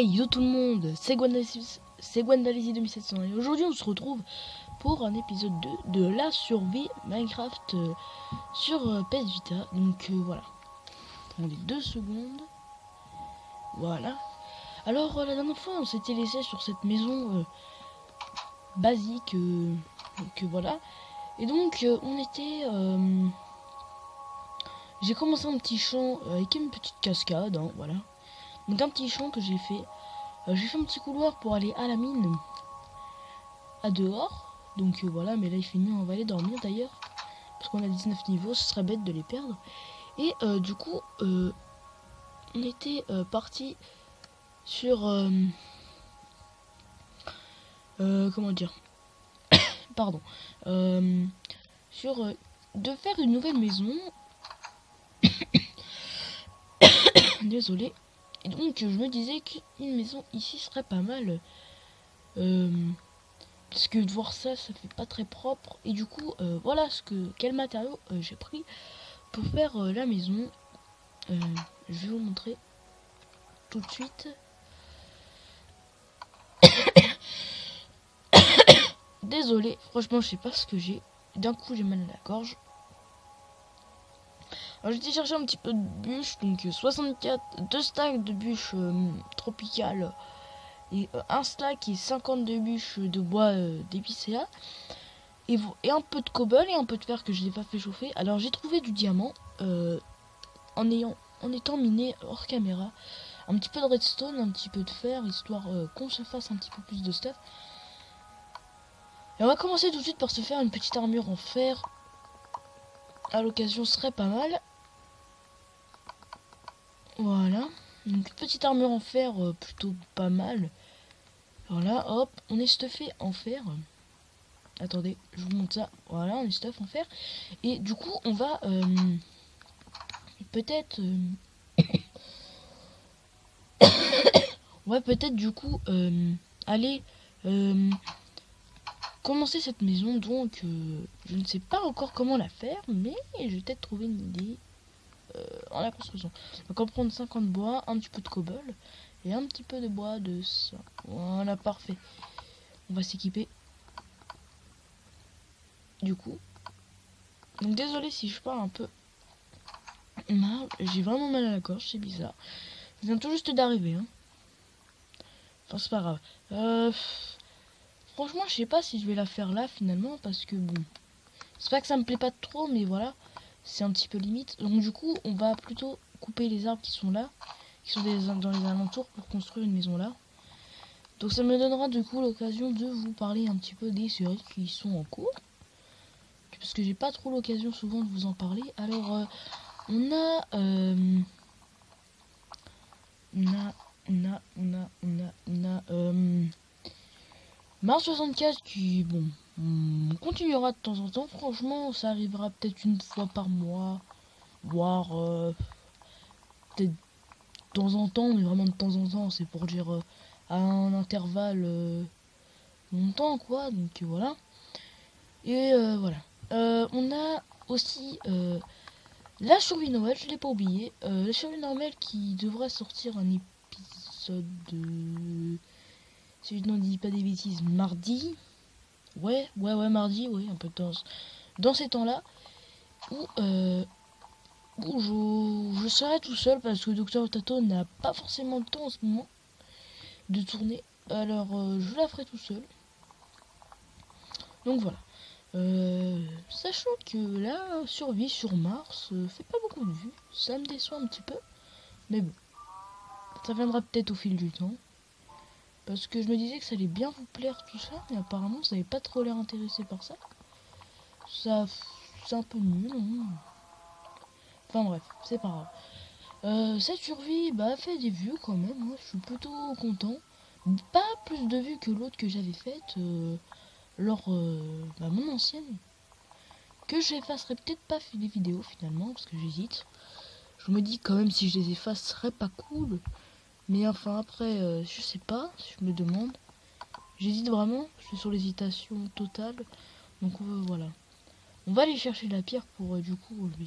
Hey yo tout le monde, c'est Gwendalizy 2700 et aujourd'hui on se retrouve pour un épisode 2 de la survie Minecraft sur PS Vita. Donc voilà, attendez 2 secondes. Voilà. Alors la dernière fois on s'était laissé sur cette maison basique, donc voilà. Et donc on était... j'ai commencé un petit champ avec une petite cascade, hein, voilà. Donc un petit champ que j'ai fait. J'ai fait un petit couloir pour aller à la mine, à dehors. Donc voilà, mais là il fait nuit, on va aller dormir d'ailleurs. Parce qu'on a 19 niveaux, ce serait bête de les perdre. Et du coup, on était parti sur... comment dire, pardon. Sur de faire une nouvelle maison. Désolé. Et donc je me disais qu'une maison ici serait pas mal. Parce que de voir ça, ça fait pas très propre. Et du coup, voilà quel matériau j'ai pris pour faire la maison. Je vais vous montrer tout de suite. Désolé, franchement, je sais pas ce que j'ai. D'un coup, j'ai mal à la gorge. Alors, j'ai été chercher un petit peu de bûches. Donc, 64, 2 stacks de bûches tropicales. Et un stack et 52 bûches de bois d'épicéa. Et un peu de cobble et un peu de fer que je n'ai pas fait chauffer. Alors, j'ai trouvé du diamant en étant miné hors caméra. Un petit peu de redstone, un petit peu de fer, histoire qu'on se fasse un petit peu plus de stuff. Et on va commencer tout de suite par se faire une petite armure en fer. À l'occasion serait pas mal. Voilà. Donc une petite armure en fer plutôt pas mal. Voilà, hop, on est stuffé en fer. Attendez, je vous montre ça. Voilà, on est stuff en fer. Et du coup, on va peut-être... on va peut-être du coup aller... commencer cette maison. Donc je ne sais pas encore comment la faire, mais je vais peut-être trouver une idée en la construction. Donc on va prendre 50 bois, un petit peu de cobble et un petit peu de bois de ça. Voilà, parfait. On va s'équiper du coup. Donc désolé si je parle un peu mal, j'ai vraiment mal à la gorge, c'est bizarre. Je viens tout juste d'arriver, hein. Enfin c'est pas grave. Franchement je sais pas si je vais la faire là finalement, parce que bon, c'est pas que ça me plaît pas trop, mais voilà, c'est un petit peu limite. Donc du coup on va plutôt couper les arbres qui sont là, qui sont dans les alentours, pour construire une maison là. Donc ça me donnera du coup l'occasion de vous parler un petit peu des séries qui sont en cours, parce que j'ai pas trop l'occasion souvent de vous en parler. Alors on a Mars 64 qui, bon, on continuera de temps en temps. Franchement, ça arrivera peut-être une fois par mois, voire peut-être de temps en temps, mais vraiment de temps en temps, c'est pour dire à un intervalle longtemps, quoi. Donc voilà. Et voilà. On a aussi la survie Noël, je l'ai pas oublié. La survie Noël qui devrait sortir un épisode de... Si je n'en dis pas des bêtises, mardi. Ouais, mardi, ouais, un peu dans ces temps-là. Où je serai tout seul parce que Docteur Tato n'a pas forcément le temps en ce moment de tourner. Alors je la ferai tout seul. Donc voilà. Sachant que la survie sur Mars fait pas beaucoup de vues, ça me déçoit un petit peu, mais bon, ça viendra peut-être au fil du temps, parce que je me disais que ça allait bien vous plaire tout ça, mais apparemment vous n'avez pas trop l'air intéressé par ça. Ça, c'est un peu nul, hein. Enfin bref, c'est pas grave. Cette survie fait des vues quand même, hein. Je suis plutôt content. Pas plus de vues que l'autre que j'avais faite lors mon ancienne. Que j'effacerai peut-être pas les vidéos finalement, parce que j'hésite. Je me dis quand même si je les efface, ce serait pas cool. Mais enfin après, je sais pas, je me demande. J'hésite vraiment, je suis sur l'hésitation totale. Donc voilà. On va aller chercher la pierre pour du coup relever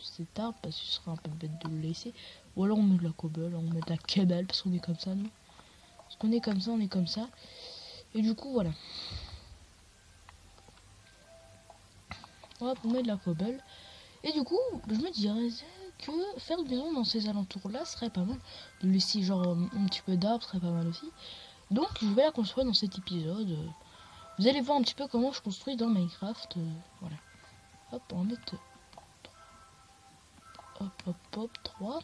cet arbre, parce que ce serait un peu bête de le laisser. Ou alors on met de la cobble, on met de la cable, parce qu'on est comme ça nous. qu'on est comme ça, on est comme ça. Et du coup, voilà. On va mettre de la cobble. Et du coup, je me dirais que faire une maison dans ces alentours-là serait pas mal. De laisser genre un petit peu d'arbres serait pas mal aussi. Donc, je vais la construire dans cet épisode. Vous allez voir un petit peu comment je construis dans Minecraft. Voilà. Hop, on va mettre... Hop, hop, hop, 3.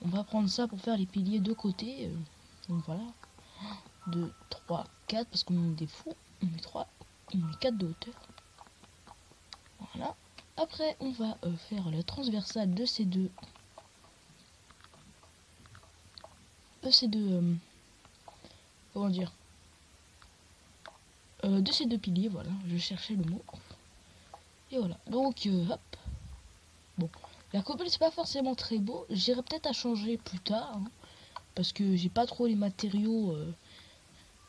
On va prendre ça pour faire les piliers de côté. Donc voilà. 2, 3, 4, parce qu'on est des fous. On met 3, on met 4 de hauteur. Voilà. Après, on va faire la transversale de ces deux. Comment dire, de ces deux piliers, voilà. Je cherchais le mot. Et voilà. Donc, hop. Bon. La cobble, c'est pas forcément très beau. J'irai peut-être à changer plus tard. Hein, parce que j'ai pas trop les matériaux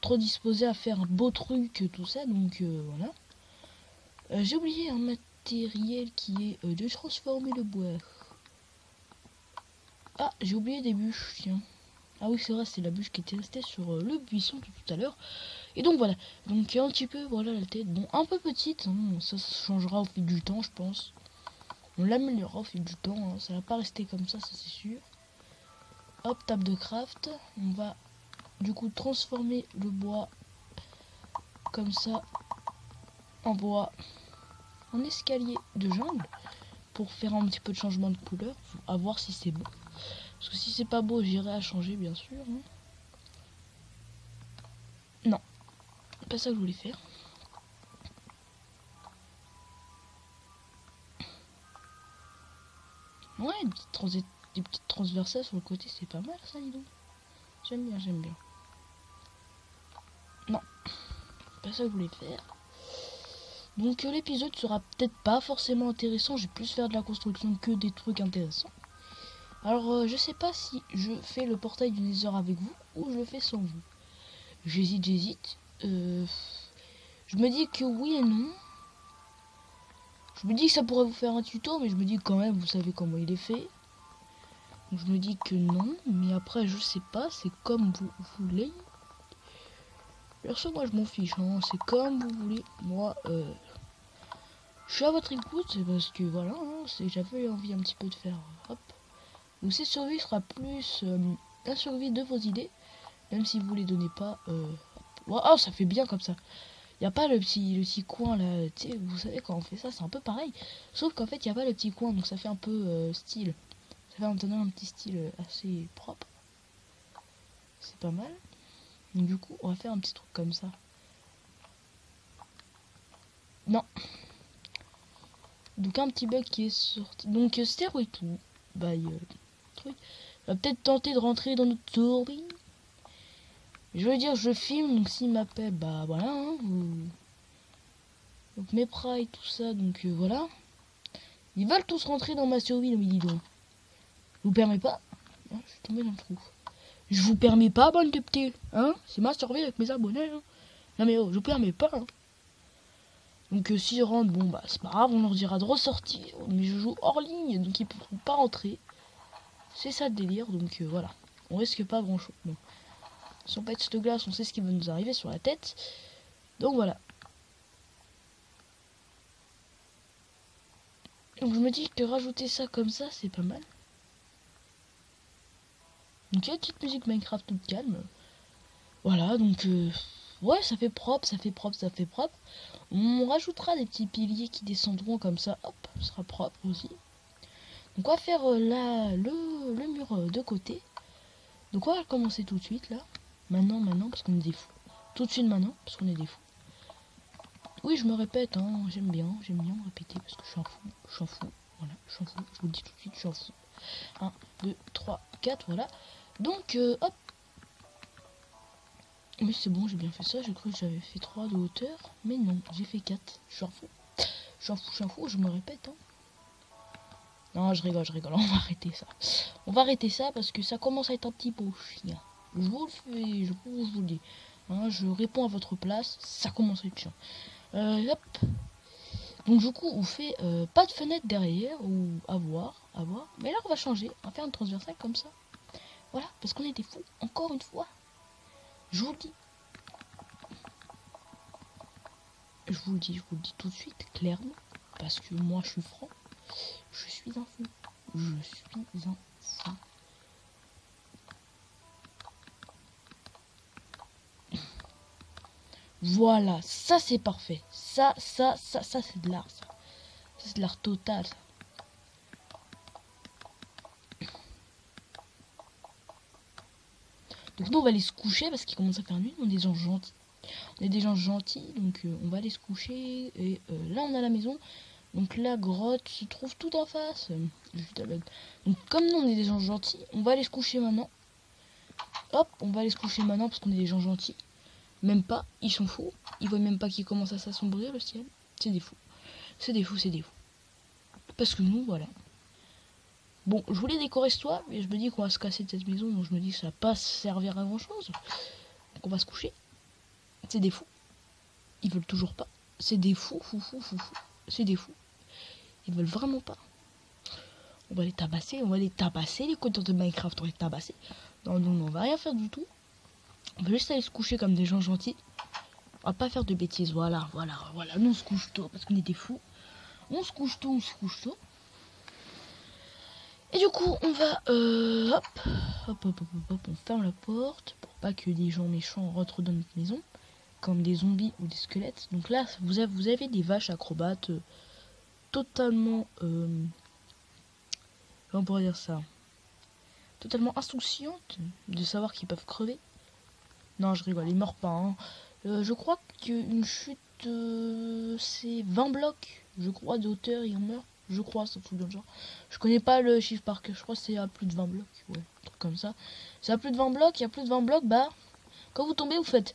trop disposés à faire un beau truc, tout ça. Donc, voilà. J'ai oublié un matériel qui est de transformer le bois. Ah, j'ai oublié des bûches, tiens. Ah oui, c'est vrai, c'est la bûche qui était restée sur le buisson tout à l'heure. Et donc voilà, donc un petit peu, voilà la tête. Bon, un peu petite, hein, ça changera au fil du temps, je pense. On l'améliorera au fil du temps, hein, ça va pas rester comme ça c'est sûr. Hop, table de craft. On va du coup transformer le bois comme ça en bois, en escalier de jungle. Pour faire un petit peu de changement de couleur, à voir si c'est beau. Parce que si c'est pas beau, j'irai à changer bien sûr. Hein. Non, pas ça que je voulais faire. Ouais, des petites transversales sur le côté, c'est pas mal ça, dis donc. J'aime bien, j'aime bien. Non, pas ça que je voulais faire. Donc l'épisode sera peut-être pas forcément intéressant, je vais plus faire de la construction que des trucs intéressants. Alors je sais pas si je fais le portail du Nether avec vous ou je le fais sans vous. J'hésite. Je me dis que oui et non. Je me dis que ça pourrait vous faire un tuto, mais je me dis que quand même vous savez comment il est fait. Donc je me dis que non, mais après je sais pas, c'est comme vous voulez. Perso moi je m'en fiche, hein. C'est comme vous voulez. Moi je suis à votre écoute, c'est parce que voilà, hein, j'avais envie un petit peu de faire. Hop. Donc cette survie sera plus la survie de vos idées, même si vous les donnez pas. Oh, ça fait bien comme ça. Il y a pas le petit coin là, tu sais, vous savez quand on fait ça, c'est un peu pareil. Sauf qu'en fait, il y a pas le petit coin, donc ça fait un peu style. Ça fait maintenant un petit style assez propre. C'est pas mal. Donc du coup, on va faire un petit truc comme ça. Non. Donc un petit bug qui est sorti. Donc Stairway to by truc. On va peut-être tenter de rentrer dans notre tourbine. Je veux dire, je filme, donc s'il m'appelle, bah voilà. Hein, donc mes et tout ça, donc voilà. Ils veulent tous rentrer dans ma survie, mais dis donc. Je vous permets pas. Ah, je suis tombé dans le trou. Je vous permets pas, bande de petits. Hein, c'est ma survie avec mes abonnés. Hein. Non mais oh, je vous permets pas. Hein. Donc s'ils rentrent, bon bah c'est pas grave, on leur dira de ressortir. Mais je joue hors ligne, donc ils pourront pas rentrer. C'est ça le délire, donc voilà. On risque pas grand chose. Bon. Si on pète de glace, on sait ce qui va nous arriver sur la tête. Donc voilà. Donc je me dis que rajouter ça comme ça, c'est pas mal. Donc il y a une petite musique Minecraft toute calme. Voilà, donc ouais, ça fait propre, ça fait propre, ça fait propre. On rajoutera des petits piliers qui descendront comme ça, hop, ce sera propre aussi. Donc on va faire le mur de côté. Donc on va commencer tout de suite là. Maintenant, parce qu'on est des fous. Tout de suite maintenant, parce qu'on est des fous. Oui, je me répète, hein, j'aime bien me répéter parce que je suis un fou, voilà, je suis un fou, je vous le dis tout de suite, je suis un fou. 1, 2, 3, 4, voilà. Donc, hop. Mais c'est bon, j'ai bien fait ça, j'ai cru que j'avais fait 3 de hauteur, mais non, j'ai fait 4, je suis un fou. Je suis un fou, je me répète, hein. Non, je rigole, on va arrêter ça. On va arrêter ça parce que ça commence à être un petit peu chiant. Je vous le fais, je vous le dis. Hein, je réponds à votre place, ça commence à être chiant. Hop. Donc du coup, on fait pas de fenêtre derrière, ou à voir. Mais là, on va changer, on va faire une transversale comme ça. Voilà, parce qu'on est des fous, encore une fois. Je vous le dis. Je vous le dis tout de suite, clairement. Parce que moi, je suis franc. Je suis un fou. Je suis un fou. Voilà, ça c'est parfait. Ça c'est de l'art, ça. Ça c'est de l'art total, ça. Donc nous on va aller se coucher parce qu'il commence à faire nuit. On est des gens gentils. On est des gens gentils, donc on va aller se coucher. Et là on a la maison. Donc la grotte se trouve tout en face. Juste à l'autre. Donc comme nous on est des gens gentils, on va aller se coucher maintenant. Hop, on va aller se coucher maintenant parce qu'on est des gens gentils. Même pas, ils sont fous. Ils voient même pas qu'il commence à s'assombrir le ciel. C'est des fous. C'est des fous, c'est des fous. Parce que nous, voilà. Bon, je voulais décorer ce toit, mais je me dis qu'on va se casser de cette maison, donc je me dis que ça va pas servir à grand chose. Donc on va se coucher. C'est des fous. Ils veulent toujours pas. C'est des fous, fous. C'est des fous. Ils veulent vraiment pas. On va les tabasser, les codeurs de Minecraft, on va les tabasser. Non, on va rien faire du tout. On va juste aller se coucher comme des gens gentils. On va pas faire de bêtises, voilà. Nous on se couche tôt parce qu'on est des fous. On se couche tôt. Et du coup, on va, hop, on ferme la porte pour pas que des gens méchants rentrent dans notre maison, comme des zombies ou des squelettes. Donc là, vous avez des vaches acrobates totalement, comment on pourrait dire ça, totalement insouciantes de savoir qu'ils peuvent crever. Non, je rigole, ils meurent pas. Hein. Je crois qu'une chute, c'est 20 blocs, je crois, de hauteur, ils en meurent. Je crois, c'est tout dans le genre. Je connais pas le chiffre par cœur, je crois que c'est à plus de 20 blocs. Ouais, un truc comme ça. C'est à plus de 20 blocs, il y a plus de 20 blocs, bah, quand vous tombez, vous faites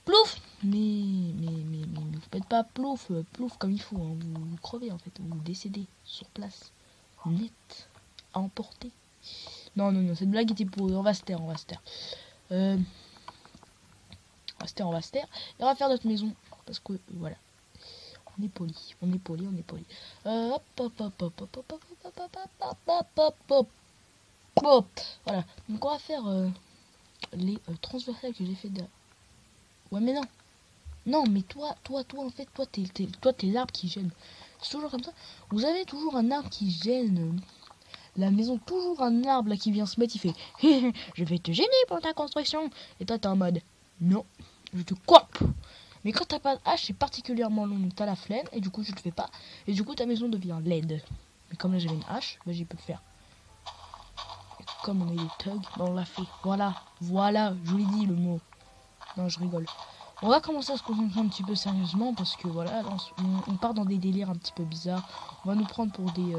plouf. Mais vous faites pas plouf comme il faut. Hein. Vous crevez en fait, vous décédez sur place. Net. À emporter. Non, cette blague était pour. On va se taire. On va se taire. Et on va faire notre maison. Parce que voilà. On est poli. Voilà. Donc on va faire les transversales que j'ai fait de. Ouais mais non. Non mais toi en fait t'es l'arbre qui gêne. C'est toujours comme ça. Vous avez toujours un arbre qui gêne la maison, toujours un arbre là qui vient se mettre, il fait je vais te gêner pour ta construction. Et toi t'es en mode non, je te coupe. Mais quand t'as pas de hache, c'est particulièrement long, donc t'as la flemme, et du coup je le fais pas, et du coup ta maison devient laide. Mais comme là j'avais une hache, bah j'ai pu le faire. Et comme on est des thugs, bah on l'a fait. Voilà, je vous l'ai dit le mot. Non, je rigole. On va commencer à se concentrer un petit peu sérieusement, parce que voilà, on part dans des délires un petit peu bizarres. On va nous prendre pour des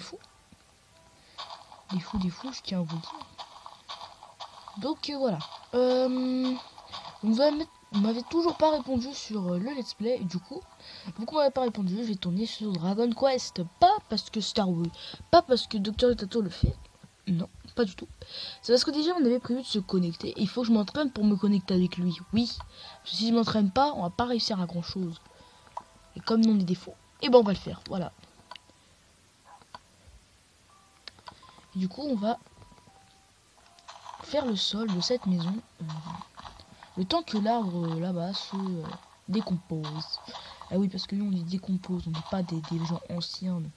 fous. Des fous, je tiens à vous le dire. Donc voilà. Vous m'avez toujours pas répondu sur le let's play, et du coup, vu qu'on m'avait pas répondu, je vais tourner sur Dragon Quest. Pas parce que Star Wars, pas parce que Dr. Tato le fait, non, pas du tout. C'est parce que déjà on avait prévu de se connecter, et il faut que je m'entraîne pour me connecter avec lui, oui. Parce que si je m'entraîne pas, on va pas réussir à grand chose. Et comme nous on est des faux, et ben on va le faire, voilà. Et du coup on va faire le sol de cette maison. Le temps que l'arbre là-bas se décompose. Ah oui, parce que nous on les décompose, on n'est pas des gens anciens. Nous.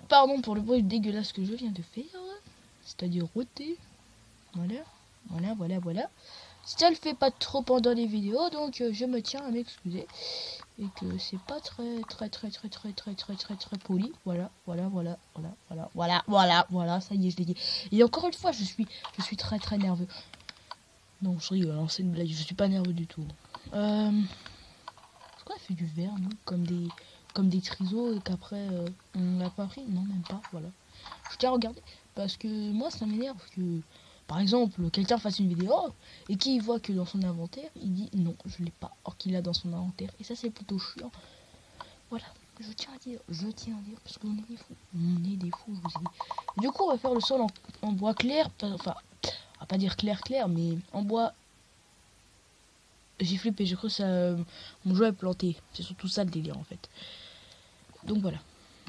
Pardon pour le bruit dégueulasse que je viens de faire. C'est-à-dire roter. Voilà. Ça le fait pas trop pendant les vidéos, donc je me tiens à m'excuser. Et que c'est pas très poli. Voilà, ça y est, je l'ai dit. Et encore une fois, je suis très nerveux. Non, je rigole, c'est une blague, je suis pas nerveux du tout. Est-ce qu'on a fait du verre, nous, comme des trisos et qu'après on l'a pas pris? Non, même pas, voilà. Je tiens à regarder, parce que moi ça m'énerve que, par exemple, quelqu'un fasse une vidéo et qu'il voit que dans son inventaire, il dit non, je l'ai pas, or qu'il a dans son inventaire. Et ça c'est plutôt chiant. Voilà, je tiens à dire, parce qu'on est des fous. On est des fous, je vous ai dit. Du coup, on va faire le sol en bois clair, enfin, on va pas dire clair, mais en bois. J'ai flippé, j'ai cru que ça, mon jeu est planté. C'est surtout ça le délire en fait. Donc voilà.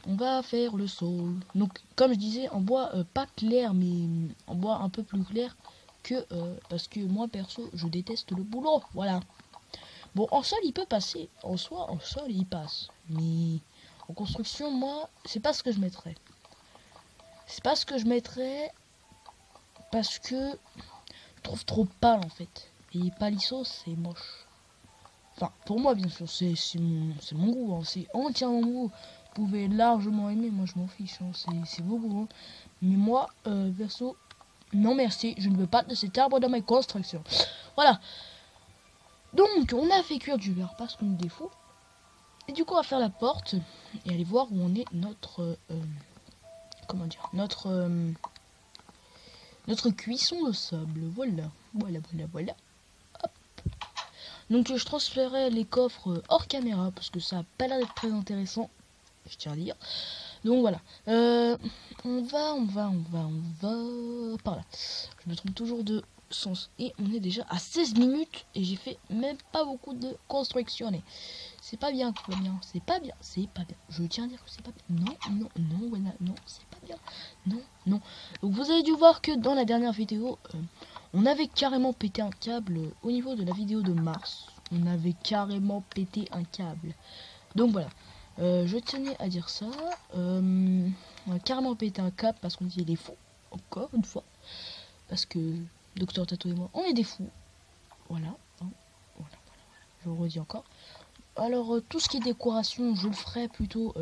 on va faire le sol. Donc, comme je disais, en bois pas clair, mais en bois un peu plus clair que... parce que moi, perso, je déteste le boulot. Voilà. Bon, en sol, il peut passer. En soi, en sol, il passe. Mais en construction, moi, c'est pas ce que je mettrais. C'est pas ce que je mettrais parce que je trouve trop pâle, en fait. Et palissos, c'est moche. Enfin, pour moi, bien sûr, c'est mon goût. Hein. C'est entièrement mon goût. Vous pouvez largement aimer, moi, je m'en fiche. Hein. C'est vos goûts. Hein. Mais moi, perso, non merci. Je ne veux pas de cet arbre dans mes constructions. Voilà. Donc, on a fait cuire du verre parce qu'on est des fous. Et du coup, on va faire la porte et aller voir où on est notre... comment dire, notre cuisson de sable. Voilà. Voilà. Hop. Donc je transférais les coffres hors caméra parce que ça a pas l'air d'être très intéressant, je tiens à dire. Donc voilà. On va par là. Je me trompe toujours de sens. Et on est déjà à 16 minutes et j'ai fait même pas beaucoup de construction. C'est pas bien, c'est pas bien. Je tiens à dire que c'est pas bien. Non, voilà, non, c'est pas bien. Non. Donc vous avez dû voir que dans la dernière vidéo, on avait carrément pété un câble au niveau de la vidéo de mars. On avait carrément pété un câble. Donc voilà. Je tenais à dire ça. On a carrément pété un câble parce qu'on dit des fous. Encore une fois. Parce que Docteur Tato et moi, on est des fous. Voilà. Hein, voilà. Je le redis encore. Alors, tout ce qui est décoration, je le ferai plutôt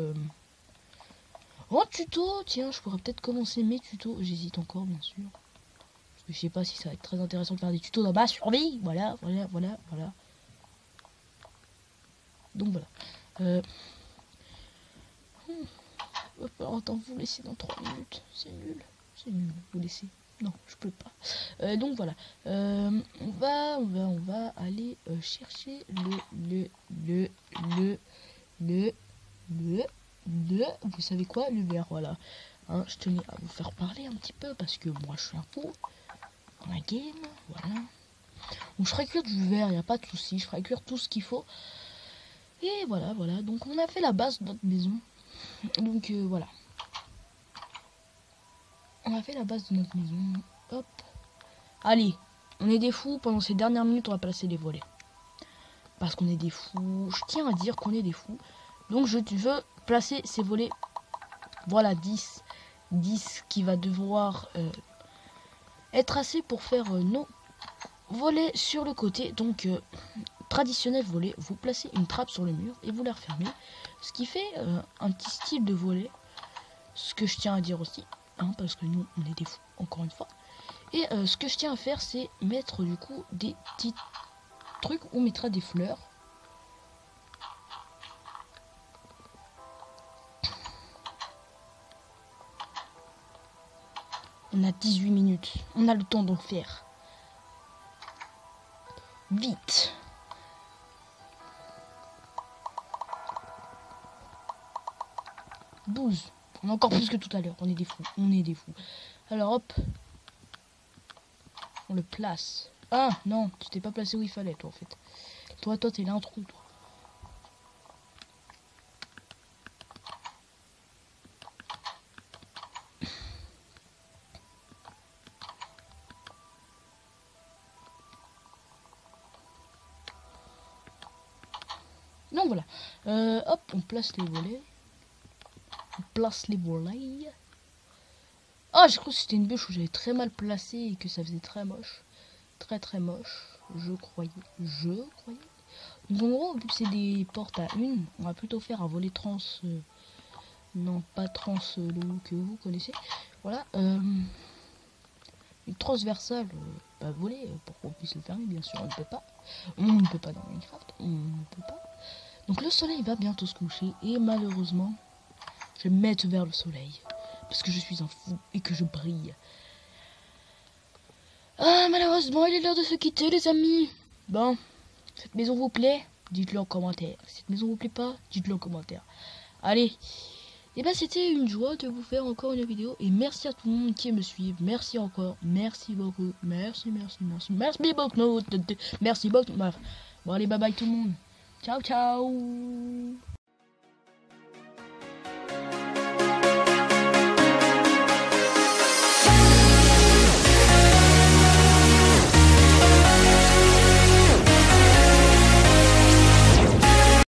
en tuto. Tiens, je pourrais peut-être commencer mes tutos. J'hésite encore, bien sûr. Parce que je sais pas si ça va être très intéressant de faire des tutos dans ma survie. Voilà. Donc voilà. Attends, vous laissez dans 3 minutes. C'est nul. Vous laissez. Non, je peux pas. Donc voilà. On va aller chercher vous savez quoi, le verre, voilà. Hein, je tenais à vous faire parler un petit peu parce que moi je suis un fou dans la game, voilà. Donc je ferai cuire du verre, il n'y a pas de souci, je ferai cuire tout ce qu'il faut. Et voilà. Donc on a fait la base de notre maison. Donc voilà. On a fait la base de notre maison. Hop. Allez, on est des fous. Pendant ces dernières minutes, on va placer les volets. Parce qu'on est des fous. Je tiens à dire qu'on est des fous. Donc je veux placer ces volets. Voilà, 10 qui va devoir être assez pour faire nos volets sur le côté. Donc traditionnel volet, vous placez une trappe sur le mur et vous la refermez. Ce qui fait un petit style de volet. Ce que je tiens à dire aussi. Hein, parce que nous, on est des fous, encore une fois. Et ce que je tiens à faire, c'est mettre du coup des petits trucs où on mettra des fleurs. On a 18 minutes. On a le temps d'en faire. Vite. « 12. On a encore plus que tout à l'heure. On est des fous. Alors hop. On le place. Ah non, tu t'es pas placé où il fallait toi en fait. Toi t'es l'intrus toi. Donc voilà. Hop, on place les volets. Ah, j'ai cru que c'était une bûche où j'avais très mal placé et que ça faisait très moche. Très moche. Je croyais. Donc en gros, vu que c'est des portes à une, on va plutôt faire un volet trans. Non, pas trans le que vous connaissez. Voilà. Une transversale, pas voler pour qu'on puisse le fermer, bien sûr, on ne peut pas. On ne peut pas dans Minecraft. On ne peut pas. Donc le soleil va bientôt se coucher et malheureusement, je vais me mettre vers le soleil. Parce que je suis un fou et que je brille. Ah, malheureusement, il est l'heure de se quitter, les amis. Bon, cette maison vous plaît? Dites-le en commentaire. Si cette maison vous plaît pas, dites-le en commentaire. Allez. Et ben c'était une joie de vous faire encore une vidéo. Et merci à tout le monde qui me suit. Merci encore. Merci beaucoup. Merci beaucoup. Merci beaucoup. Bon, allez, bye bye tout le monde. Ciao.